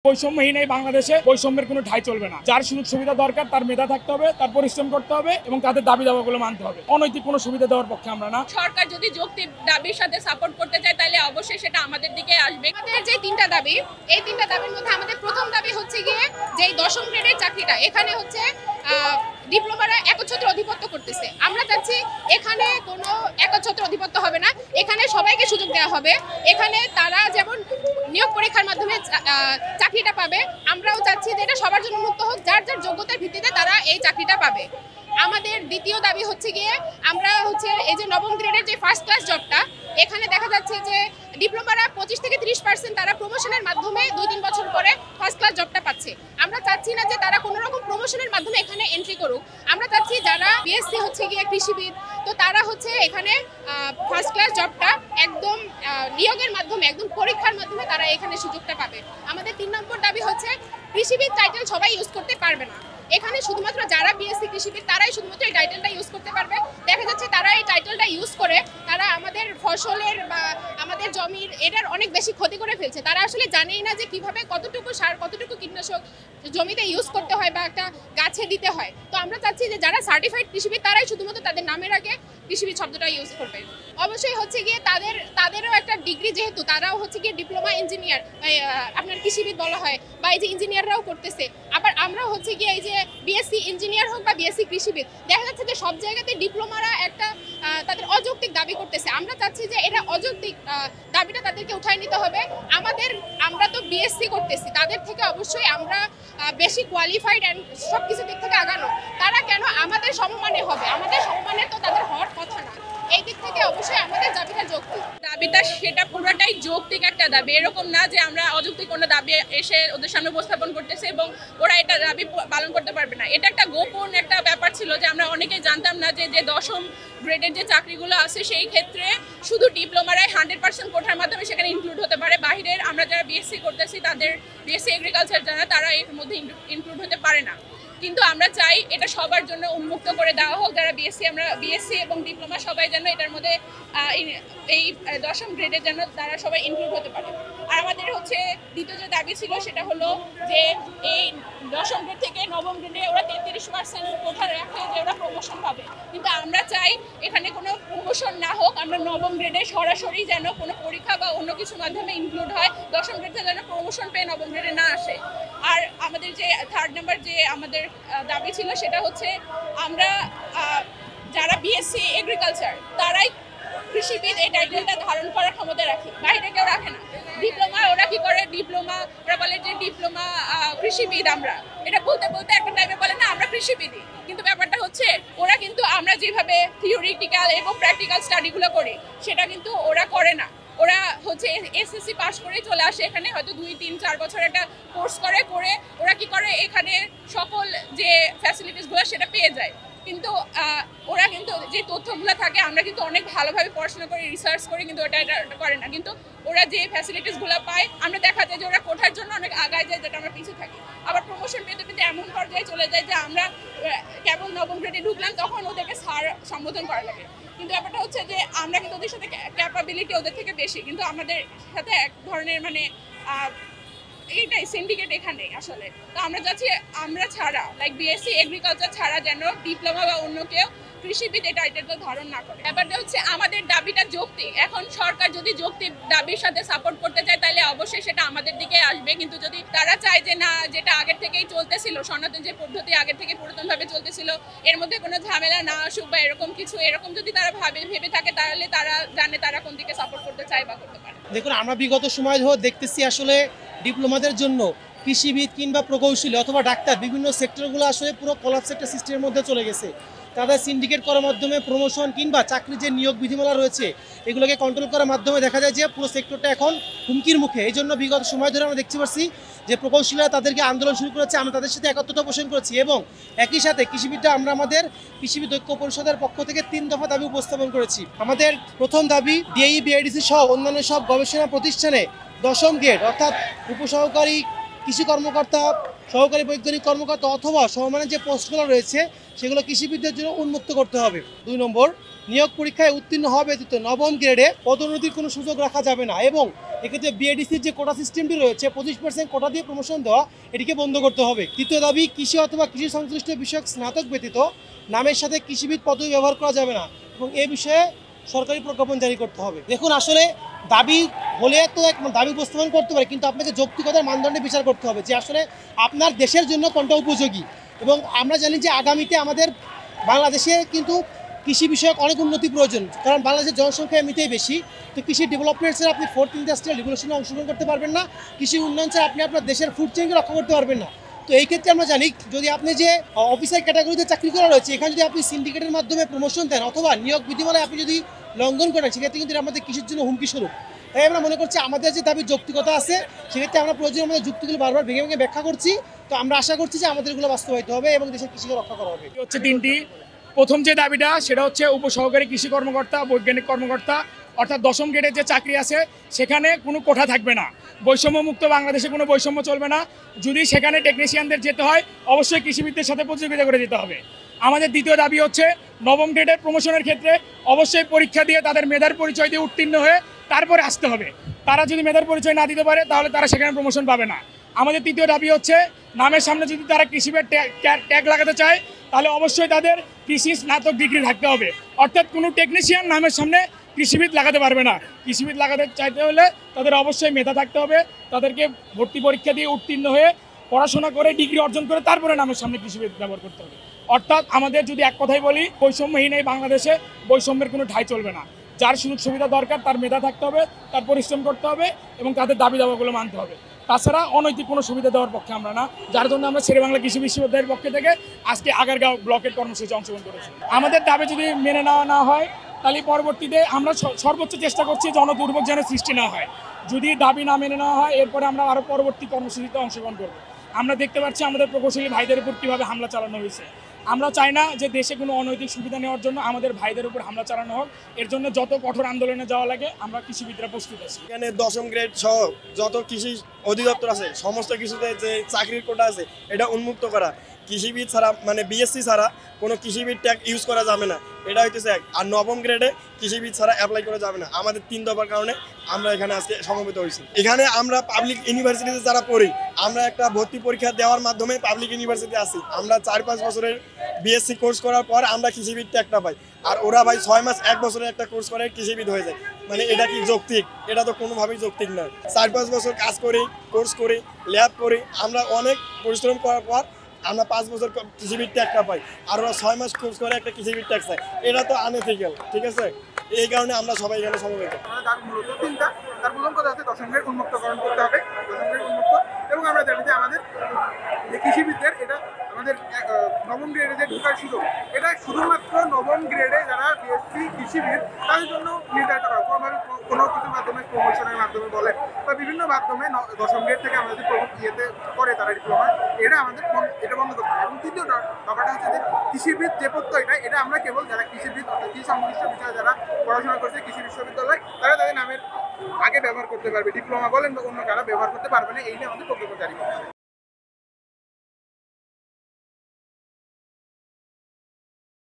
বৈষম্যহীন এই বাংলাদেশে বৈষম্যের কোনো ঠাঁই চলবে না। যার সুযোগ সুবিধা দরকার তার মেধা থাকতে হবে, তার পরিশ্রম করতে হবে এবং তাদের দাবি দাওয়াগুলো মানতে হবে। অনৈতিক কোনো সুবিধা দেওয়ার পক্ষে আমরা না। সরকার যদি যৌক্তিক দাবির সাথে সাপোর্ট করতে চায় তাহলে অবশ্যই সেটা আমাদের দিকে আসবে। আমাদের যে তিনটা দাবি, এই তিনটা দাবির মধ্যে আমাদের প্রথম দাবি হচ্ছে গিয়ে যে 10ম গ্রেডের চাকরিটা, এখানে হচ্ছে ডিপ্লোমারা একচ্ছত্র অধিপত্য করতেছে। আমরা চাচ্ছি এখানে কোনো একচ্ছত্র অধিপত্য হবে না, এখানে সবাইকে সুযোগ দেওয়া হবে। এখানে তারা যেমন নিয়োগ পরীক্ষার মাধ্যমে চাকরিটা পাবে, আমরাও চাচ্ছি যে এটা সবার জন্য মুক্ত হোক, যার যার যোগ্যতার ভিত্তিতে তারা এই চাকরিটা পাবে। আমাদের দ্বিতীয় দাবি হচ্ছে গিয়ে আমরা এই যে 9ম গ্রেডের যে ফার্স্ট ক্লাস জবটা, এখানে দেখা যাচ্ছে যে ডিপ্লোমারা 25 থেকে 30% তারা প্রমোশনের মাধ্যমে 2-3 বছর পরে ফার্স্ট ক্লাস জবটা পাচ্ছে। আমরা চাচ্ছি না যে তারা কোনো রকম প্রমোশনের মাধ্যমে এখানে এন্ট্রি করুক। আমরা চাচ্ছি যারা বিএসসি হচ্ছে গিয়ে কৃষিবিদ, তো তারা হচ্ছে এখানে ফার্স্ট ক্লাস জবটা একদম নিয়োগের মাধ্যমে, একদম পরীক্ষার মাধ্যমে তারা এখানে সুযোগটা পাবে। আমাদের 3 নম্বর দাবি হচ্ছে কৃষিবিদ টাইটেল সবাই ইউজ করতে পারবে না। এখানে শুধুমাত্র যারা বিএসসি কৃষিবিদ তারাই শুধুমাত্র এই টাইটেলটা ইউজ করতে পারবে। দেখা যাচ্ছে তারা এই টাইটেলটা ইউজ করে তারা আমাদের ফসলের বা আমাদের জমির এটার অনেক বেশি ক্ষতি করে ফেলছে। তারা আসলে জানেই না যে কিভাবে কতটুকু সার, কতটুকু কীটনাশক জমিতে ইউজ করতে হয় বা একটা গাছে দিতে হয়। তো আমরা চাচ্ছি যে যারা সার্টিফাইড কৃষিবিদ তারাই শুধুমাত্র তাদের নামের আগে কৃষিবিদ শব্দটা ইউজ করবে। অবশ্যই হচ্ছে গিয়ে তাদেরও একটা ডিগ্রি, যেহেতু তারাও হচ্ছে গিয়ে ডিপ্লোমা ইঞ্জিনিয়ার, আপনার কৃষিবিদ বলা হয়, বা এই যে ইঞ্জিনিয়াররাও করতেছে। আবার আমরাও হচ্ছে গিয়ে এই যে বিএসসি ইঞ্জিনিয়ার হোক বা বিএসসি কৃষিবিদ, দেখা যাচ্ছে যে সব জায়গাতে ডিপ্লোমারা একটা তাদের অযৌক্তিক দাবি করতেছে। আমরা চাচ্ছি যে এটা অযৌক্তিক দাবিটা তাদেরকে উঠায় নিতে হবে। আমরা তো বিএসসি করতেছি, তাদের থেকে অবশ্যই আমরা বেশি কোয়ালিফাইড অ্যান্ড সব কিছু দিক থেকে আগানো। তারা কেন আমাদের সমমানে হবে? আমাদের সমমানে তো তাদের হওয়ার কথা না। এই দিক থেকে অবশ্যই আমাদের দাবিটা যৌক্তিক। দাবিটা সেটা পুরোটাই যৌক্তিক একটা দাবি, এরকম না যে আমরা অযৌক্তিক কোনো দাবি এসে ওদের সামনে উপস্থাপন করতেছে এবং ওরা এটা দাবি পালন করতে পারবে না। এটা একটা গোপন একটা ব্যাপার ছিল যে আমরা অনেকেই জানতাম না যে 10ম গ্রেডের যে চাকরিগুলো আছে সেই ক্ষেত্রে শুধু ডিপ্লোমারাই 100% কোঠার মাধ্যমে সেখানে ইনক্লুড হতে পারে। বাহিরের আমরা যারা বিএসসি করতেছি, তাদের বিএসসি এগ্রিকালচার যারা, তারা এর মধ্যে ইনক্লুড হতে পারে না। কিন্তু আমরা চাই এটা সবার জন্য উন্মুক্ত করে দেওয়া হোক। যারা বিএসসি এবং ডিপ্লোমা সবাই যেন এটার মধ্যে এই 10ম গ্রেডের জন্য তারা সবাই ইনক্লুড হতে পারে। আর আমাদের হচ্ছে দ্বিতীয় যে দাবি ছিল সেটা হলো যে এই 10ম গ্রেড থেকে 9ম গ্রেডে ওরা 33% কোঠা রাখে যে ওরা প্রমোশন পাবে, কিন্তু আমরা চাই এখানে কোনো প্রমোশন না হোক। আমরা 9ম গ্রেডে সরাসরি যেন কোনো পরীক্ষা বা অন্য কিছুর মাধ্যমে ইনক্লুড হয়, 10ম গ্রেডে যেন প্রমোশন পেয়ে 9ম গ্রেডে না আসে। আর আমাদের যে 3rd নাম্বার যে আমাদের দাবি ছিল সেটা হচ্ছে আমরা যারা বিএসসি এগ্রিকালচার তারাই কৃষিবিদ এই টাইটেলটা ধারণ করার ক্ষমতা রাখি, বাইরে কেউ রাখে না। ডিপ্লোমা ওরা কি করে, ডিপ্লোমা ওরা বলে যে ডিপ্লোমা কৃষিবিদ। আমরা এটা বলতে বলতে একটা টাইমে বলে না আমরা কৃষিবিদই, কিন্তু ব্যাপারটা হচ্ছে ওরা কিন্তু আমরা যেভাবে থিওরিটিক্যাল এবং প্র্যাকটিক্যাল স্টাডিগুলো করি সেটা কিন্তু ওরা করে না। ওরা হচ্ছে এসএসসি পাস করে চলে আসে এখানে, হয়তো 2-3-4 বছর একটা কোর্স করে ওরা কি করে এখানে সকল যে ফ্যাসিলিটিসগুলো সেটা পেয়ে যায়। কিন্তু ওরা কিন্তু যে তথ্যগুলো থাকে আমরা কিন্তু অনেক ভালোভাবে পড়াশোনা করি, রিসার্চ করি, কিন্তু এটা করে না। কিন্তু ওরা যে ফ্যাসিলিটিসগুলো পায় আমরা দেখা যায় যে ওরা কোঠার জন্য অনেক আগায় যায়, যেটা আমরা পিছিয়ে থাকি। আবার প্রমোশন পেতে পেতে এমন পর্যায়ে চলে যায় যে আমরা কেবল 9ম গ্রেডে ঢুকলাম তখন ওদেরকে স্যার সম্বোধন করা লাগে। কিন্তু ব্যাপারটা হচ্ছে যে আমরা কিন্তু ওদের সাথে ক্যাপাবিলিটি ওদের থেকে বেশি, কিন্তু আমাদের সাথে এক ধরনের মানে এইটাই সিন্ডিকেট এখানে আসলে। তো আমরা যাচ্ছি আমরা ছাড়া বিএসসি এগ্রিকালচার ছাড়া যেন ডিপ্লোমা বা অন্য কেউ কৃষিবিদ এই টাইটেলটা ধারণ না করে। ব্যাপারটা হচ্ছে আমাদের দাবিটা যৌক্তিক। এখন সরকার যদি যৌক্তিক দাবির সাথে সাপোর্ট করতে চায় তাহলে অবশ্যই সেটা আমাদের দিকে আসবে। কিন্তু যদি তারা চায় যে না, যেটা আগের থেকেই চলতেছিল, সনাতন যে পদ্ধতি আগের থেকে পুরাতনভাবে চলতেছিল, এর মধ্যে কোনো ঝামেলা না আসুক বা এরকম কিছু, এরকম যদি তারা ভেবে থাকে তাহলে তারা জানে তারা কোন দিকে সাপোর্ট করতে চায় বা করতে পারে। দেখুন, আমরা বিগত সময় ধরে দেখতেছি আসলে ডিপ্লোমাদের জন্য কৃষিবিদ কিংবা প্রকৌশলী অথবা ডাক্তার বিভিন্ন সেক্টরগুলো আসলে পুরো কলাপস একটা সিস্টেমের মধ্যে চলে গেছে। তাদের সিন্ডিকেট করার মাধ্যমে প্রমোশন কিংবা চাকরির যে নিয়োগ বিধিমালা রয়েছে এগুলোকে কন্ট্রোল করার মাধ্যমে দেখা যায় যে পুরো সেক্টরটা এখন হুমকির মুখে। এই জন্য বিগত সময় ধরে আমরা দেখতে পাচ্ছি যে প্রকৌশলীরা তাদেরকে আন্দোলন শুরু করেছে। আমরা তাদের সাথে একত্রতা পোষণ করেছি এবং একই সাথে কৃষিবিদরা আমরা আমাদের কৃষিবিদ ঐক্য পরিষদের পক্ষ থেকে 3 দফা দাবি উপস্থাপন করেছি। আমাদের প্রথম দাবি, ডিএই, বিআইডিসি সহ অন্যান্য সব গবেষণা প্রতিষ্ঠানে 10ম গ্রেড অর্থাৎ উপসহকারী কৃষি কর্মকর্তা, সহকারী বৈজ্ঞানিক কর্মকর্তা অথবা সমমানের যে পোস্টগুলো রয়েছে সেগুলো কৃষিবিদদের জন্য উন্মুক্ত করতে হবে। 2 নম্বর, নিয়োগ পরীক্ষায় উত্তীর্ণ হওয়া ব্যতীত 9ম গ্রেডে পদোন্নতির কোনো সুযোগ রাখা যাবে না এবং এক্ষেত্রে বিএডিসির যে কোটা সিস্টেমটি রয়েছে 25% কোটা দিয়ে প্রমোশন দেওয়া এটিকে বন্ধ করতে হবে। তৃতীয় দাবি, কৃষি অথবা কৃষি সংশ্লিষ্ট বিষয়ক স্নাতক ব্যতীত নামের সাথে কৃষিবিদ পদবি ব্যবহার করা যাবে না এবং এ বিষয়ে সরকারি প্রজ্ঞাপন জারি করতে হবে। দেখুন, আসলে দাবি হলে তো এক দাবি উপস্থাপন করতে পারে, কিন্তু আপনাকে যৌক্তিকতার মানদণ্ডে বিচার করতে হবে যে আসলে আপনার দেশের জন্য কোনটা উপযোগী। এবং আমরা জানি যে আগামীতে আমাদের বাংলাদেশে কিন্তু কৃষি বিষয়ক অনেক উন্নতি প্রয়োজন, কারণ বাংলাদেশের জনসংখ্যা এমনিতেই বেশি। তো কৃষি ডেভেলপমেন্ট ছাড়া আপনি 4th ইন্ডাস্ট্রিয়াল রিভলিউশনে অংশগ্রহণ করতে পারবেন না, কৃষি উন্নয়ন ছাড়া আপনি আপনার দেশের ফুড চেইনকে রক্ষা করতে পারবেন না। তো এই ক্ষেত্রে আমরা জানি, যদি আপনি যে অফিসার ক্যাটাগরিতে চাকরি করা রয়েছে, এখানে যদি আপনি সিন্ডিকেটের মাধ্যমে প্রমোশন দেন অথবা নিয়োগ বিধিমালায় আপনি যদি লঙ্ঘন করেন, সেক্ষেত্রে কিন্তু আমাদের কৃষির জন্য হুমকি স্বরূপ। তাই আমরা মনে করছি আমাদের যে দাবির যৌক্তিকতা আছে, সেক্ষেত্রে আমরা প্রয়োজন আমাদের যুক্তিগুলো বারবার ভেঙে ভেঙে ব্যাখ্যা করছি। তো আমরা আশা করছি যে আমাদের এগুলো বাস্তবায়িত হবে এবং দেশের কৃষিকে রক্ষা করা হবে। হচ্ছে তিনটি। প্রথম যে দাবিটা সেটা হচ্ছে উপসহকারী কৃষি কর্মকর্তা, বৈজ্ঞানিক কর্মকর্তা অর্থাৎ 10ম গ্রেডের যে চাকরি আছে সেখানে কোনো কোঠা থাকবে না, বৈষম্যমুক্ত বাংলাদেশে কোনো বৈষম্য চলবে না। যদি সেখানে টেকনিশিয়ানদের যেতে হয় অবশ্যই কৃষিবিদদের সাথে প্রতিযোগিতা করে যেতে হবে। আমাদের দ্বিতীয় দাবি হচ্ছে 9ম গ্রেডের প্রমোশনের ক্ষেত্রে অবশ্যই পরীক্ষা দিয়ে তাদের মেধার পরিচয় দিয়ে উত্তীর্ণ হয়ে তারপরে আসতে হবে। তারা যদি মেধার পরিচয় না দিতে পারে তাহলে তারা সেখানে প্রমোশন পাবে না। আমাদের তৃতীয় দাবি হচ্ছে নামের সামনে যদি তারা কৃষিবিদ ট্যাগ লাগাতে চায় তাহলে অবশ্যই তাদের কৃষি স্নাতক ডিগ্রি থাকতে হবে, অর্থাৎ কোনো টেকনিশিয়ান নামের সামনে কৃষিবিদ লাগাতে পারবে না। কৃষিবিদ লাগাতে চাইতে হলে তাদের অবশ্যই মেধা থাকতে হবে, তাদেরকে ভর্তি পরীক্ষা দিয়ে উত্তীর্ণ হয়ে পড়াশোনা করে ডিগ্রি অর্জন করে তারপরে নামের সামনে কৃষিবিদ ব্যবহার করতে হবে। অর্থাৎ আমাদের যদি এক কথাই বলি, বৈষম্যহীন এই বাংলাদেশে বৈষম্যের কোনো ঠাঁই চলবে না। যার সুযোগ সুবিধা দরকার তার মেধা থাকতে হবে, তার পরিশ্রম করতে হবে এবং তাদের দাবি দাওয়াগুলো মানতে হবে। তাছাড়া অনৈতিক কোনো সুবিধা দেওয়ার পক্ষে আমরা না, যার জন্য আমরা শেরেবাংলা কৃষি বিশ্ববিদ্যালয়ের পক্ষ থেকে আজকে আগারগাঁও ব্লকের কর্মসূচি অংশগ্রহণ করেছি। আমাদের দাবি যদি মেনে নেওয়া না হয় তাহলে পরবর্তীতে আমরা সর্বোচ্চ চেষ্টা করছি জনদুর্ভোগ যেন সৃষ্টি না হয়। যদি দাবি না মেনে নেওয়া হয় এরপরে আমরা আরও পরবর্তী কর্মসূচিতে অংশগ্রহণ করব। আমরা দেখতে পাচ্ছি আমাদের প্রকৌশলী ভাইদের উপর কীভাবে হামলা চালানো হয়েছে। আমরা চাই না যে দেশে কোনো অনৈতিক সুবিধা নেওয়ার জন্য আমাদের ভাইদের উপর হামলা চালানো হোক। এর জন্য যত কঠোর আন্দোলনে যাওয়া লাগে আমরা কৃষিবিদরা প্রস্তুত আছি। এখানে 10ম গ্রেড সহ যত কৃষি অধিদপ্তর আছে সমস্ত কিছুতে যে চাকরির কোটা আছে এটা উন্মুক্ত করা। কৃষিবিদ ছাড়া মানে বিএসসি ছাড়া কোনো কৃষিবিদ ট্যাগ ইউজ করা যাবে না, এটা হইতেছে এক। আর 9ম গ্রেডে কৃষিবিদ ছাড়া অ্যাপ্লাই করা যাবে না। আমাদের 3 দফার কারণে আমরা এখানে আজকে সমবেত হয়েছি। এখানে আমরা পাবলিক ইউনিভার্সিটিতে যারা পড়ি, আমরা একটা ভর্তি পরীক্ষা দেওয়ার মাধ্যমে পাবলিক ইউনিভার্সিটি আসি। আমরা 4-5 বছরের বিএসসি কোর্স করার পর আমরা কৃষিবিদ ট্যাগটা পাই, আর ওরা ভাই 6 মাস 1 বছরের একটা কোর্স করে কৃষিবিদ হয়ে যায়। মানে এটা কি যৌক্তিক? এটা তো কোনোভাবেই যৌক্তিক না। 4-5 বছর কাজ করি, কোর্স করি, ল্যাব করি, আমরা অনেক পরিশ্রম করার পর আমরা 5 বছর কৃষিবিদ ট্যাগটা পাই, আর ওরা 6 মাস কোর্স করে একটা কৃষিবিদ ট্যাগ চায়। এটা তো আনএথিক্যাল, ঠিক আছে? এই কারণে আমরা সবাই এখানে সমবেত। দাবি মূলত তিনটা। তার প্রথম কথা হচ্ছে 10ম গ্রেড উন্মুক্তকরণ করতে হবে, 10ম গ্রেড উন্মুক্ত। এবং আমরা জানি যে আমাদের যে কৃষিবিদদের এটা আমাদের 9ম গ্রেডে যে ঢোকার সুযোগ, এটা শুধুমাত্র 9ম গ্রেডে যারা বিএসসি কৃষিবিদ তাদের জন্য নির্ধারিত করা। কোনোভাবে কোনো কিছুর মাধ্যমে প্রমোশনের মাধ্যমে বলে বা বিভিন্ন মাধ্যমে 10ম গ্রেড থেকে আমাদের ইয়েতে করে তারা ডিপ্লোমা, এটা আমাদের এটা বন্ধ করতে হবে। এবং তৃতীয় ব্যাপারটা হচ্ছে যে কৃষিবিদ যে প্রত্যয়টা, এটা আমরা কেবল যারা কৃষিবিদ অর্থাৎ কৃষি সংশ্লিষ্ট বিষয়ে যারা পড়াশোনা করছে কৃষি বিশ্ববিদ্যালয়, তারা তাদের নামের আগে ব্যবহার করতে পারবে। ডিপ্লোমা বলেন বা অন্য কারা ব্যবহার করতে পারবে না, এই নিয়ে আমাদের প্রজ্ঞাপন জারি করতে হবে।